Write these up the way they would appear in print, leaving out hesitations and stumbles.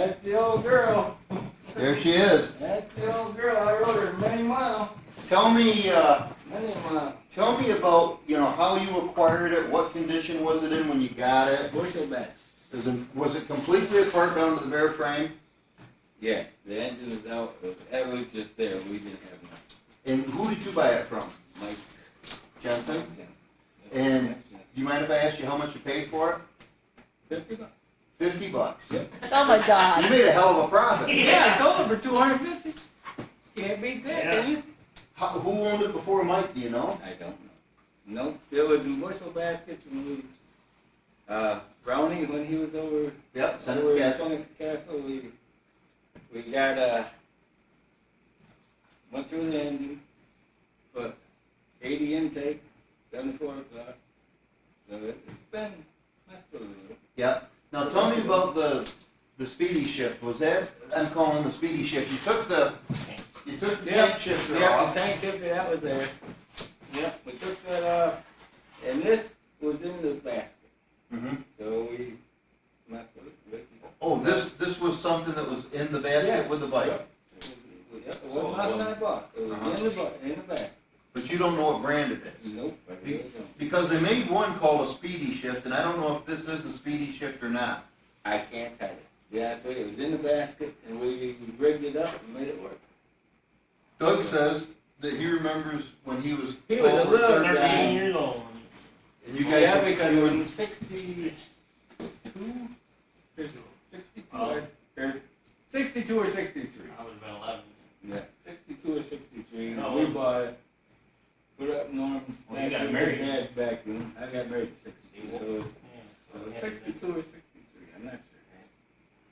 That's the old girl. There she is. That's the old girl. I rode her many miles. Tell me, Many miles. tell me about, how you acquired it. What condition was it in when you got it? Bushel basket. Was it completely apart down to the bare frame? Yes, the engine is out. It was just there. We didn't have enough. And who did you buy it from? Mike Jensen? Jensen. And do you mind if I ask you how much you paid for it? $50. $50. Yep. Oh my You God. made a hell of a profit. Yeah, I sold it for $250. Can't beat that, can you? Who owned it before Mike, do you know? I don't know. Nope. It was in bushel baskets when we, Brownie, when he was over Yep, send over it in to Seneca Castle, we got, went through the engine, put 80 intake, 74 exhaust. So it's been messed with a little. Yep. Now tell me about the speedy shift. Was that, I'm calling the speedy shift. You took the tank shifter Yeah, off. the tank shifter, that was there. Yep, we took that off, and this was in the basket. Mm-hmm. So we messed with it. Oh, this was something that was in the basket with the bike. Yep, it wasn't nothing I bought. It was in the basket. But you don't know what brand it is. Nope, I really don't. Because they made one called a speedy shift, and I don't know if this is a speedy shift or not. I can't tell you. Yeah, so it was in the basket, and we rigged it up and made it work. Doug says that he remembers when he was He was a over little 13, guy. years old. and you guys Yeah, were because doing in 62, or 62, or 62 or 63. I was about 11. Yeah, 62 or 63. No. We bought it, put it up in Norm's Well, you back got room, married. his dad's back room. I got married at 62, so it was 62 or 63. I'm not sure.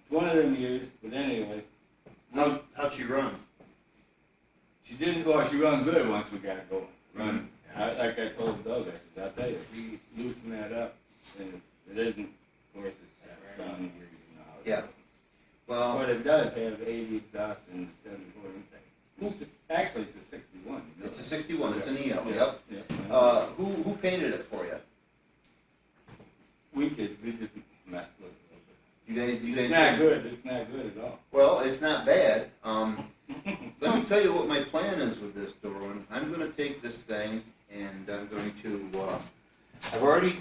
It's one of them years, but anyway. how'd she run? She didn't go, she run good once we got it going. Run. Like I told Doug, I said, I'll tell you, if you loosen that up, and if it isn't, of course, it's sun here, Yeah. Well, But it does have 80 exhaust and 74 intake. Actually, it's a 61. it's a 61. It's an EL. Yeah. Yep. Yeah. Who painted it for you? We just messed with it a little bit. You guys. It's not good. It's not good at all. Well, it's not bad. Let me tell you what my plan is with this, Dorwin. I'm going to take this thing and I'm going to. I've already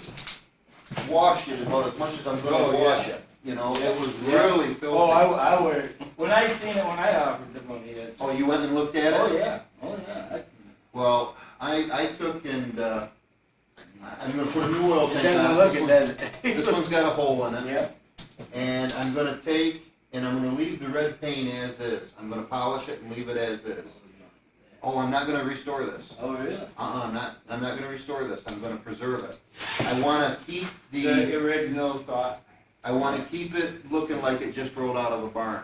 washed it about as much as I'm going to wash it. You know, it was really filthy. Oh, I would. When I seen it, when I offered the money, that's. Oh, you went and looked at it? Oh yeah. Oh yeah. That's, Well, I took and I'm going to put a new oil it tank doesn't on look it. it, does it? This one's got a hole in it. Yeah. And I'm going to take and I'm going to leave the red paint as is. I'm going to polish it and leave it as is. Oh, I'm not going to restore this. Oh really? I'm not going to restore this. I'm going to preserve it. I want to keep The original thought. I want to keep it looking like it just rolled out of a barn.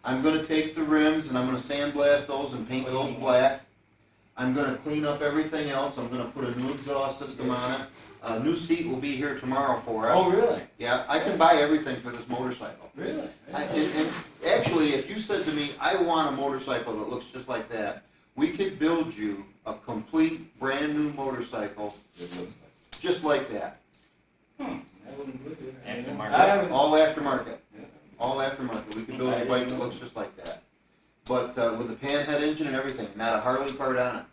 I'm going to take the rims and I'm going to sandblast those and paint those black. I'm going to clean up everything else. I'm going to put a new exhaust system on it. A new seat will be here tomorrow for it. Oh really? Yeah, I can buy everything for this motorcycle. Really? And actually, if you said to me, I want a motorcycle that looks just like that, we could build you a complete brand new motorcycle just like that. I wouldn't believe it. Aftermarket. I haven't- All aftermarket. Yeah. All aftermarket. We could build a bike that looks just like that. But with a panhead engine and everything, not a Harley part on it.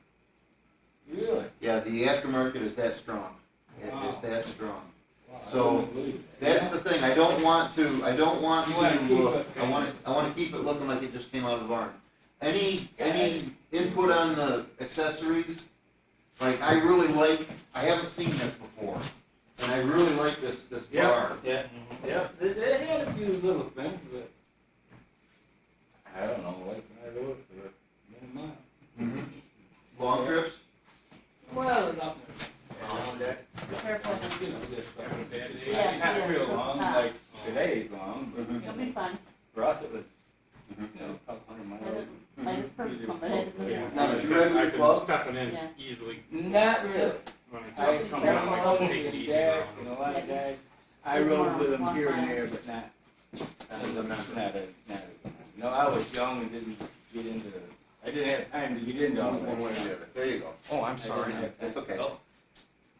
Really? Yeah, the aftermarket is that strong. It Wow. is that strong. Wow, I So, wouldn't believe that. That's the thing. I don't want to. You wanna keep it- I want to keep it looking like it just came out of the barn. Any input on the accessories? Like I really like. I haven't seen this before, and I really like this Yeah, bar. yeah, yeah. They had a few little things, but I don't know. Wife and I rode for many miles. Mm-hmm. Long trips. Well, not around that. Careful. You know, just like that. Yes, Not yes, real it's long, not. like today's long, but Mhm. It'll be fun. for us it was, Mhm. you know, a couple hundred And miles. it might just hurt somebody. Yeah. Now, did you ride with I the can club? stuff it in Yeah. easily Not really. Just when I I come down. I rode can take it with easy Jack around. and a lot of Yeah, just guys. I live rode more with them on here and one there, but not. No, I was young and didn't get into. I didn't have time to get into all that One way or stuff. the other. There you go. Oh, I'm I sorry. didn't have time. That's okay. Oh,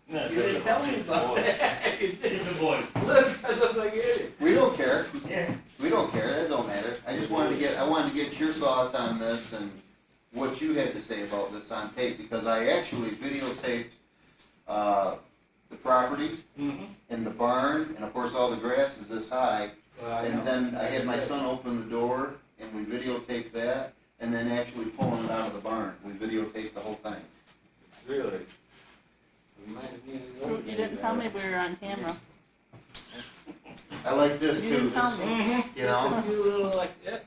No, you didn't tell me about that. You It's didn't. the boy. Look, I look like an idiot. We don't care. Yeah. We don't care, that don't matter. I just wanted to get your thoughts on this and what you had to say about this on tape, because I actually videotaped, the properties Mm-hmm. and the barn, and of course all the grass is this high. Well, I And know. then I Like had my said. son open the door, and we videotaped that, and then actually pulling it out of the barn. We videotaped the whole thing. Really? Reminds me of the Scoot, old you days, didn't tell me right? we were on camera. I like this You too. didn't tell This- me. Mm-hmm. You know? Just a few little like, yep.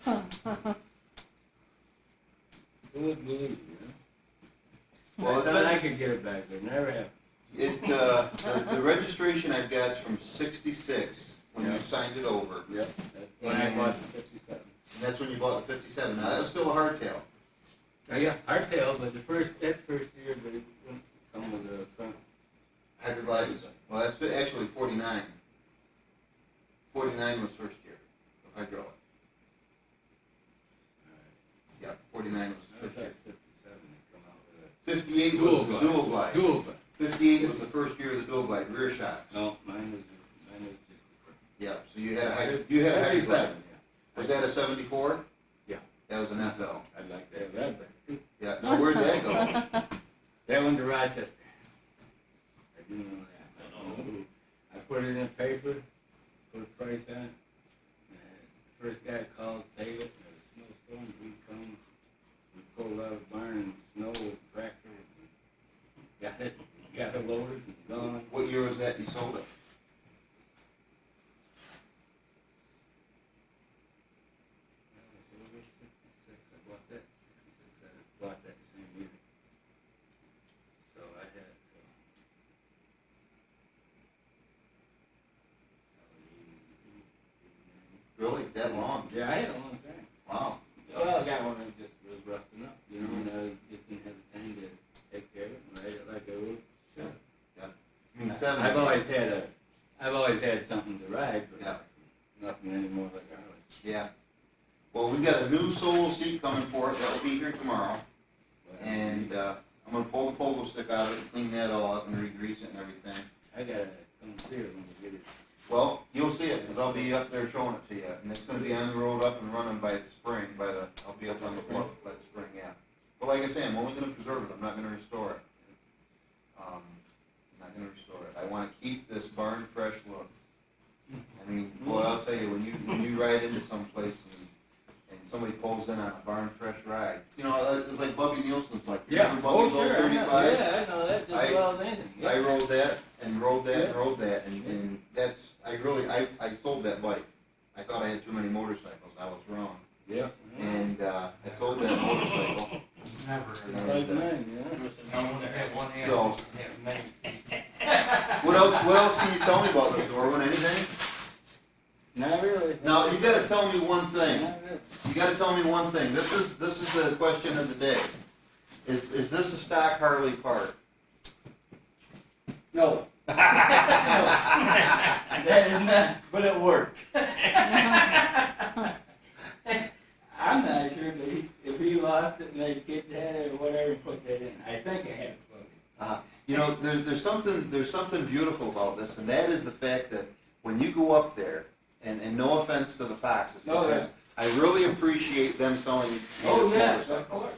Who would believe, you know? Well, I it's thought been- I could get it back, but never happened. the registration I've got is from '66, when you Yeah. signed it over. Yep. That's when I bought the 57. And that's when you bought the '57. Now, that was still a hardtail. Oh, yeah, hardtail, but that's first year, but it wouldn't come with a front. Hybrid lights. Well, that's actually '49. '49 was first year of hydraulic. Yeah, '49 was I the first thought year. 57 would come out with 58 Dual was the glide. dual glide. a dual, but 58 was the first year of the dual glide, rear shocks. no, mine was just Yeah, so you had a hybrid glide. 57, yeah. Was that a '74? Yeah. That was an FL. I'd like to have that back too. Yeah, now where'd that go? That went to Rochester. I do know that. I don't know who. I put it in the paper, put a price on it. And the first guy called, saved it, and a snowstorm, we come, we pulled out of the barn, and snow, tractor, and got it loaded and gone. What year was that you sold it? So it was 66, I bought that, 66, I bought that same year. So I had, Really? That long? yeah, I had a long time. Wow. Well, I got one that just was rusting up, you know, and I just didn't have the time to take care of it and ride it like I would. Yeah. I mean, 70. I've always had something to ride, but Yeah. nothing anymore like Harley. Yeah. Well, we've got a new solo seat coming for it. That'll be here tomorrow. But And I'm gonna pull the pogo stick out of it and clean that all up and re-grease it and everything. I gotta come see it when we get it. Well, you'll see it, because I'll be up there showing it to you. And it's gonna be on the road up and running by the spring, I'll be up on the bluff by the spring, yeah. But like I say, I'm only gonna preserve it. I'm not gonna restore it. I'm not gonna restore it. I wanna keep this barn fresh look. I mean, boy, I'll tell you, when you ride into someplace and somebody pulls in on a barn fresh ride, you know, it's like Bubby Nielsen's bike. Yeah, Remember oh, Bubby's old sure, I know, 35? yeah, I know that just as well as anything. Yeah. I rode that and rode that and Yeah. rode that, and that's, I sold that bike. I thought I had too many motorcycles. I was wrong. Yeah. And I sold that motorcycle. Never. It's like mine, yeah. No one had one hand, So- have many seats. What else can you tell me about this, Norman? Anything? Not really. Now, you gotta tell me one thing. Not really. You gotta tell me one thing. This is the question of the day. Is this a stock Harley part? No. No. That is not, but it worked. I'm not sure if he lost it and the kids had it or whatever, put that in. I think I had to plug it. You know, there's something beautiful about this, and that is the fact that when you go up there, and no offense to the Foxes, No, because I really appreciate them selling me Oh, this yes, motorcycle. of course.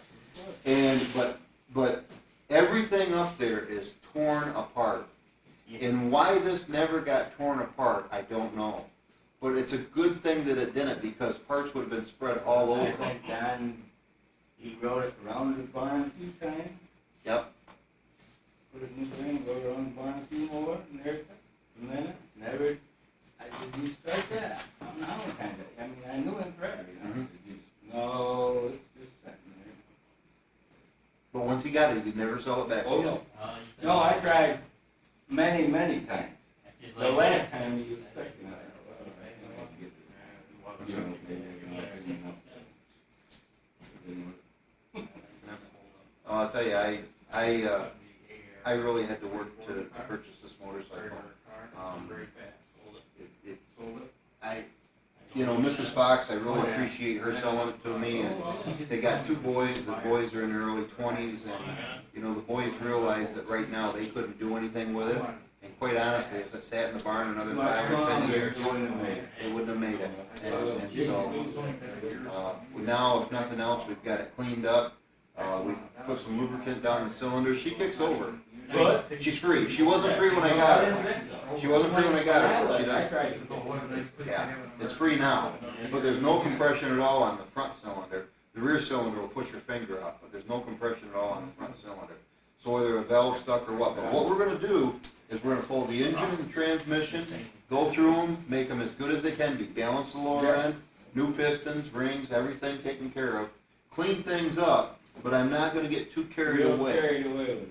And but everything up there is torn apart. And why this never got torn apart, I don't know. But it's a good thing that it didn't, because parts would have been spread all I over. think Don, he rode it around the barn a few times. Yep. Put his new thing, rode around the barn a few more, and there's it. And then it never, I said, you start that? I don't know how many times. I mean, I knew him forever, you know. I said, no, it's just sitting there. But once he got it, he'd never sell it back. Oh, no. No, I tried many, many times. The last time he was sick, you know. I'll tell you, I really had to work to purchase this motorcycle. Mrs. Fox, I really appreciate her selling it to me, and they got two boys. The boys are in their early 20s, and the boys realized that right now they couldn't do anything with it, And quite honestly, if it sat in the barn another Much 5 or 10 longer, years, it wouldn't have made it. it wouldn't have made it. And so, now, if nothing else, we've got it cleaned up. We've put some lubricant down the cylinder. She kicks over. What? She's free. She wasn't free when I got I her. didn't think so. She wasn't free when I got her, but she I does. tried to. Yeah, it's free now, but there's no compression at all on the front cylinder. The rear cylinder will push your finger up, but there's no compression at all on the front cylinder. So whether a valve stuck or what, but what we're gonna do is we're gonna pull the engine and the transmission, go through them, make them as good as they can be, balance the lower end, new pistons, rings, everything taken care of, clean things up, but I'm not gonna get too carried Real away. carried away with it.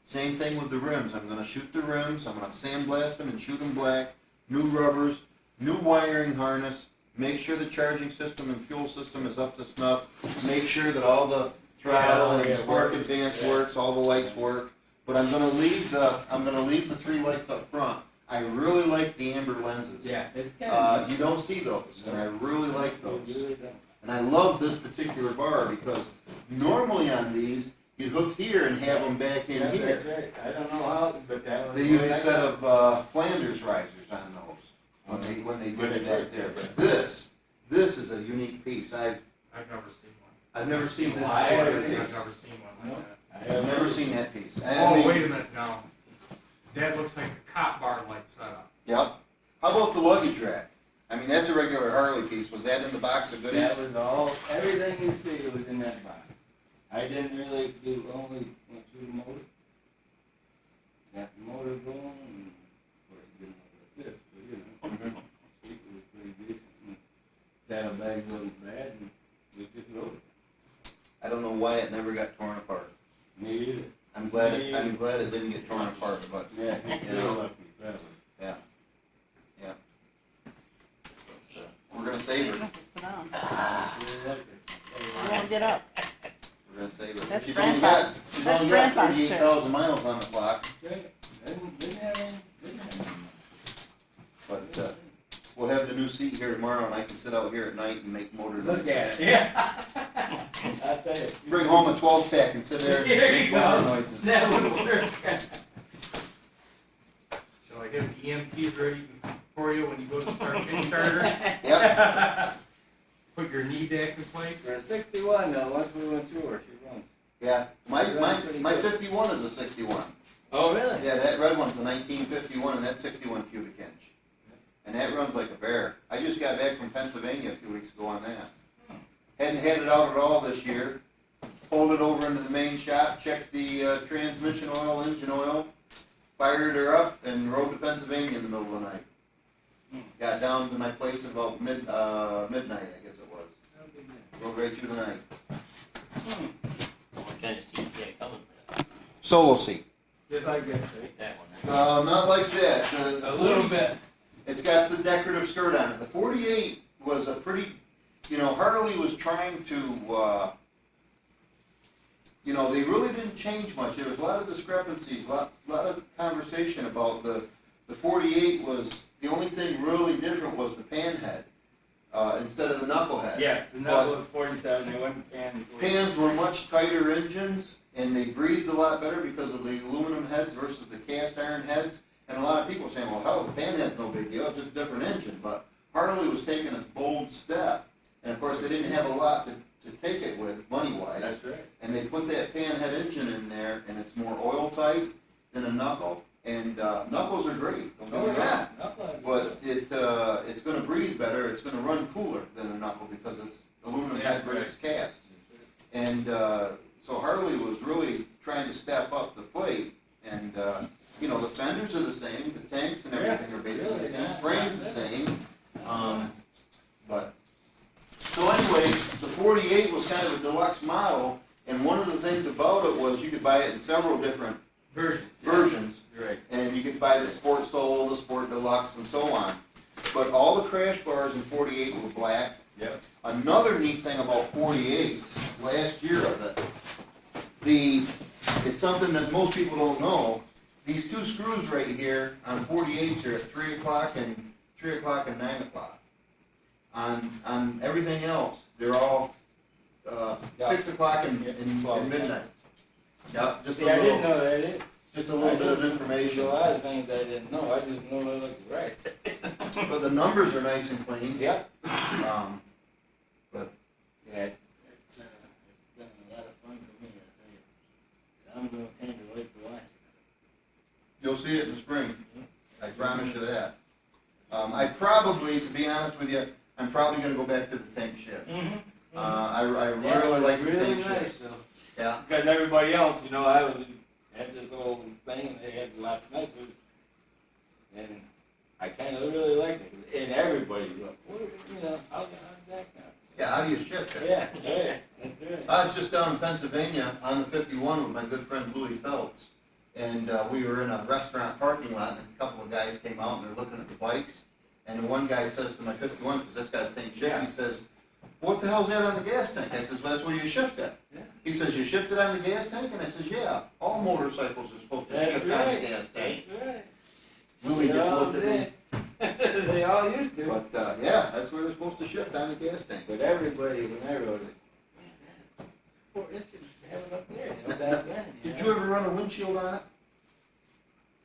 Same thing with the rims. I'm gonna shoot the rims, I'm gonna sandblast them and shoot them black, new rubbers, new wiring harness, make sure the charging system and fuel system is up to snuff, make sure that all the throttle and spark advance works, all the lights work. But I'm gonna leave the 3 lights up front. I really like the amber lenses. Yeah, it's kind of. You don't see those, and I really like those. You really don't. And I love this particular bar because normally on these, you'd hook here and have them back in Yeah, here. that's right. I don't know how, but that was. They the used way a I set got it. of Flanders risers on those when they did it back there. But this is a unique piece. I've never seen one. I've never seen this Why? particular I've piece. never seen one like that. I've never seen that piece. Oh, wait a minute now. That looks like a cop bar light setup. Yep. How about the luggage rack? I mean, that's a regular Harley piece. Was that in the box of goodies? That was all, everything you see was in that box. I didn't really do, only went through the motor. Got the motor going, and of course it didn't look like this, but you know, seat was pretty decent. And saddlebag wasn't bad, and we just rode it. I don't know why it never got torn apart. Me either. I'm glad it didn't get torn apart, but Yeah, he's You know. still lucky, probably. we're gonna save You her. have to sit down. I sure like it. You won't get up. We're gonna save her. That's She's only got Grandpa's. That's Grandpa's 38,000 miles on the clock, Didn't have any. but we'll have the new seat here tomorrow, and I can sit out here at night and make motor noises. Look at it, yeah. I tell you. Bring home a 12-pack and sit there and There make you motor go. noises. That would work. Shall I have EMPs ready for you when you go to start Kickstarter? Yep, Put your knee deck in place? For a 61 though, once we went through her, she runs. yeah. My 51 is a 61. Oh, really? Yeah, that red one's a 1951, and that's 61 cubic inch. And that runs like a bear. I just got back from Pennsylvania a few weeks ago on that. Hadn't had it out at all this year. Pulled it over into the main shop, checked the transmission oil, engine oil, fired her up, and rode to Pennsylvania in the middle of the night. Got down to my place at about midnight, I guess it was. Rode right through the night. What kind of seat you got coming for that? Solo seat. Just like this, Like that one, right? Not like that. The a little 40 bit. It's got the decorative skirt on it. The 48 was a pretty, Harley was trying to, they really didn't change much. There was a lot of discrepancies, a lot of conversation about the 48 was, the only thing really different was the pan head, instead of the knucklehead. Yes, the knuckle was 47, they went to pan. Pans were much tighter engines, and they breathed a lot better because of the aluminum heads versus the cast iron heads. And a lot of people were saying, well, hell, the pan head's no big deal, it's just a different engine. But Harley was taking a bold step, and of course they didn't have a lot to take it with, money-wise. That's right. And they put that pan head engine in there, and it's more oil tight than a knuckle. And knuckles are great, don't get Oh, me wrong. yeah. Knuckle. But it's gonna breathe better, it's gonna run cooler than a knuckle because it's aluminum Yeah, head versus cast. And so Harley was really trying to step up the plate, and the fenders are the same, the tanks and everything are basically the same, frame's the same. But so anyway, the 48 was kind of a deluxe model, and one of the things about it was you could buy it in several different versions. Right. And you could buy the Sport Solo, the Sport Deluxe, and so on. But all the crash bars in 48 were black. Yep. Another neat thing about 48s, last year of it, it's something that most people don't know. These two screws right here on 48s are at 3 o'clock and 9 o'clock. On everything else, they're all 6 o'clock and midnight. Yep, just a See, I didn't little. know that. just a little bit of There's information. a lot of things I didn't know, I just know it looked right. But the numbers are nice and clean. Yep. But Yeah, it's been a lot of fun for me, I tell you. I'm gonna kind of like to watch it. you'll see it in the spring. I promise you that. I probably, to be honest with you, I'm probably gonna go back to the tank shed. I really like the really tank shed. nice though. Yeah. Because everybody else, you know, I was had this old thing and they had lots nicer. And I kind of really liked it. And everybody looked, you know, how's that now? Yeah, how do you shift it? Yeah, that's right. I was just down in Pennsylvania on the 51 with my good friend Louis Phelps. And we were in a restaurant parking lot, and a couple of guys came out and they're looking at the bikes. And the one guy says to my 51, because this guy's tank shift, he says, "What the hell's that on the gas tank?" I says, "Well, that's where you shift it." Yeah. He says, "You shift it on the gas tank?" And I says, "Yeah, all motorcycles are supposed to That's shift right. on the gas tank." That's right. Louis just looked at me. They all used to. But yeah, that's where they're supposed to shift, on the gas tank. But everybody, when I wrote it, man, Fort Michigan have it up there, you know, back then. Did you ever run a windshield on it?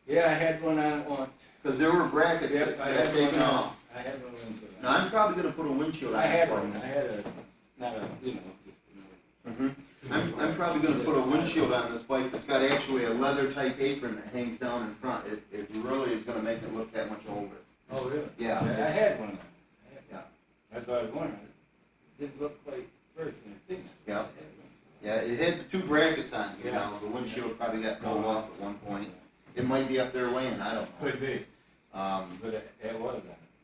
Yeah, I had one on it once. Because there were brackets Yep, that I got had taken one on. off. I had one windshield on. Now, I'm probably gonna put a windshield on I this had bike. one, I had a, not a, you know, just, I'm probably gonna put a windshield on this bike that's got actually a leather type apron that hangs down in front. It really is gonna make it look that much older. oh, really? Yeah. I it's- had one on. Yeah. That's what I was wondering. It didn't look like first when I seen it. Yeah. I had one. Yeah, it had the two brackets on here Yeah. now. The windshield probably got pulled off at one point. It might be up there laying, I don't know. Could be, but it was on.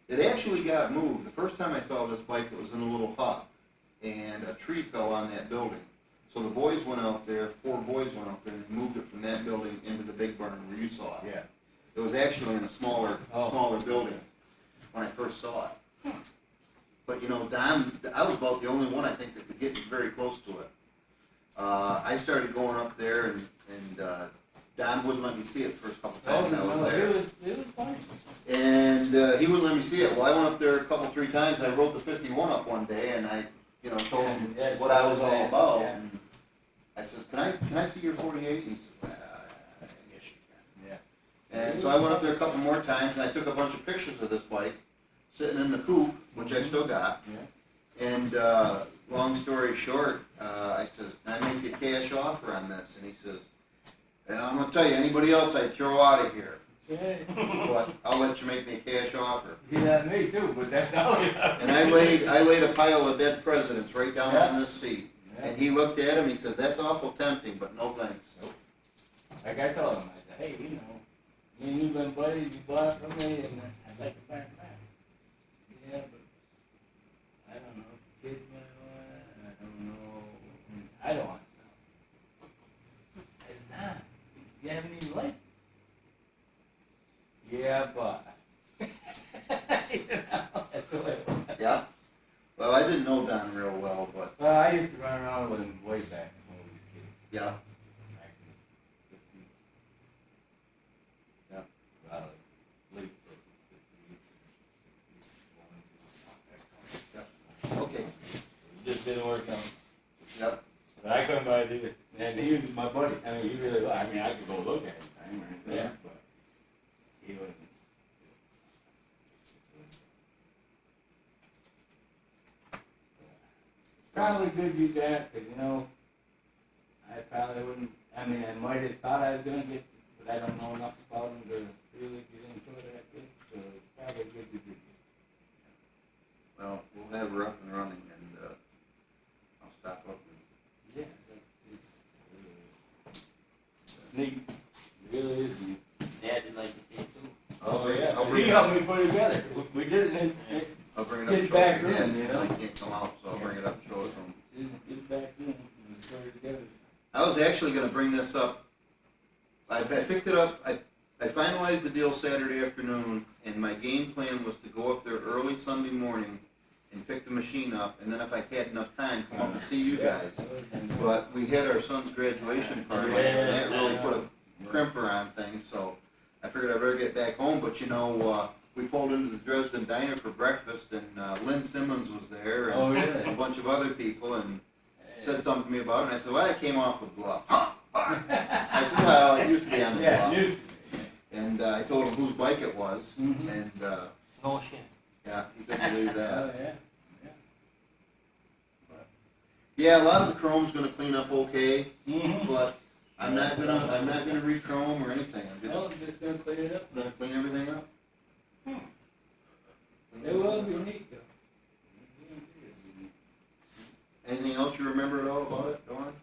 It actually got moved. The first time I saw this bike, it was in a little hut, and a tree fell on that building. So the boys went out there, 4 boys went out there, and moved it from that building into the big barn where you saw it. Yeah. It was actually in a smaller Oh. building when I first saw it. But you know, Don, I was about the only one I think that could get very close to it. I started going up there, and Don wouldn't let me see it the first couple times I was there. It was fun. And he wouldn't let me see it. Well, I went up there a couple, 3 times. I wrote the 51 up one day, and I, you know, told him Yes, what I was all yeah, about. yeah. And I says, can I see your 48? And he says, well, yes you can. Yeah. And so I went up there a couple more times, and I took a bunch of pictures of this bike sitting in the coupe, which I've still got. Yeah. And long story short, I says, "Can I make you a cash offer on this?" And he says, "Yeah, I'm gonna tell you, anybody else I'd throw out of here, but I'll let you make me a cash offer." He let me too, but that's all you have. And I laid a pile of dead presidents right down on this seat. Yeah. And he looked at him, he says, "That's awful tempting, but no thanks." Like I told him, I said, hey, you know, me and you been buddies, you bought from me, and I'd like to buy it back. Yeah, but I don't know, kids might want it, I don't know, I don't want some. I said, nah, you haven't even licensed. Yeah, but. You know, that's the way it was. Yeah. Well, I didn't know Don real well, but Well, I used to run around with him way back when we was kids. yeah. Back in the 50s. Yeah. Late 50s, 60s, Okay. It just didn't work out. Yep. But I couldn't buy it either. And he was my buddy. I mean, he really was. I mean, I could go look at him or anything, Yeah. but he wasn't. It's probably good you got, because, you know, I probably wouldn't, I mean, I might have thought I was going to get, but I don't know enough about him to really get into it that good, so it's probably good you did. Well, we'll have her up and running, and I'll stop up and Yeah, that's neat. It really is neat. Dad would like to see it too. Oh, yeah, I'll bring he it helped up. me put it together. We did it in I'll bring it up His and show it back again. room, you know? I can't come out, so I'll bring it up and show it to him. his back then, and we put it together. I was actually gonna bring this up. I picked it up, I finalized the deal Saturday afternoon, and my game plan was to go up there early Sunday morning and pick the machine up, and then if I had enough time, come up and see you guys. But we had our son's graduation party, and that really put a crimper on things, so I figured I'd better get back home. But you know, we pulled into the Dresden Diner for breakfast, and Lynn Simmons was there, and Oh, a really? bunch of other people, and said something to me about it, and I said, well, I came off the bluff. Huh? block. I said, well, it used to be on the Yeah, block. used And I told him whose bike it was, Mhm. and, No shit. yeah, he couldn't believe to. that. Oh, yeah. Yeah, a lot of the chrome's gonna clean up okay, Mm-hmm. but I'm not gonna re-chrome or anything. I'm Well, I'm just gonna clean it up. gonna clean everything up. Hmm. It will be neat though. Anything else you remember at all about it, Dawn?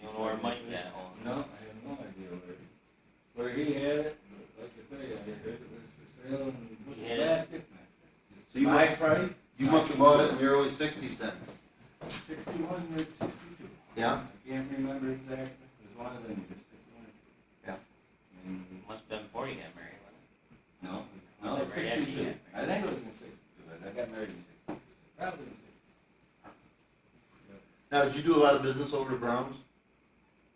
You don't know where Mike got hold No, I have no idea where he had it, but like I say, I heard it was for sale in bushel Yeah. baskets. So you My must, price, you must have bought it in the early '60s then. 61 or 62. Yeah? I can't remember exactly, it was one of them years, 61. Yeah. And, Must have been before you got married, wasn't no, Oh, no, it's right after you 62. got I think it was in 62, I got married in 62. Probably in 62. Now, did you do a lot of business over to Brown's?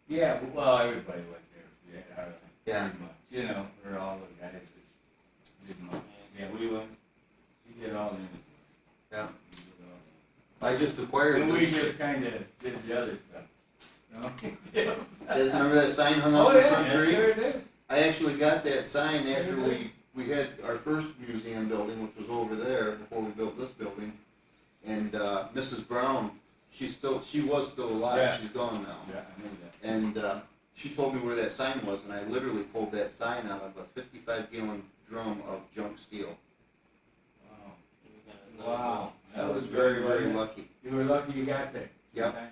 Yeah, well, everybody went there, yeah, Yeah. pretty much, you know, we're all the guys that did much. Yeah, we went, we did all the inventory. Yeah. We did all I just the- acquired And we this. just kinda did the other stuff, you know? Yeah. Remember that sign hung Oh, out in the yeah, front yeah, tree? sure did. I actually got that sign after we had our first museum building, which was over there, before we built this building. And, Mrs. Brown, she was still alive, Yeah. she's gone now. Yeah, I knew that. And, she told me where that sign was, and I literally pulled that sign out of a 55-gallon drum of junk steel. Wow. you? Wow. I was very, very lucky. You were lucky you got there. Yep. Time.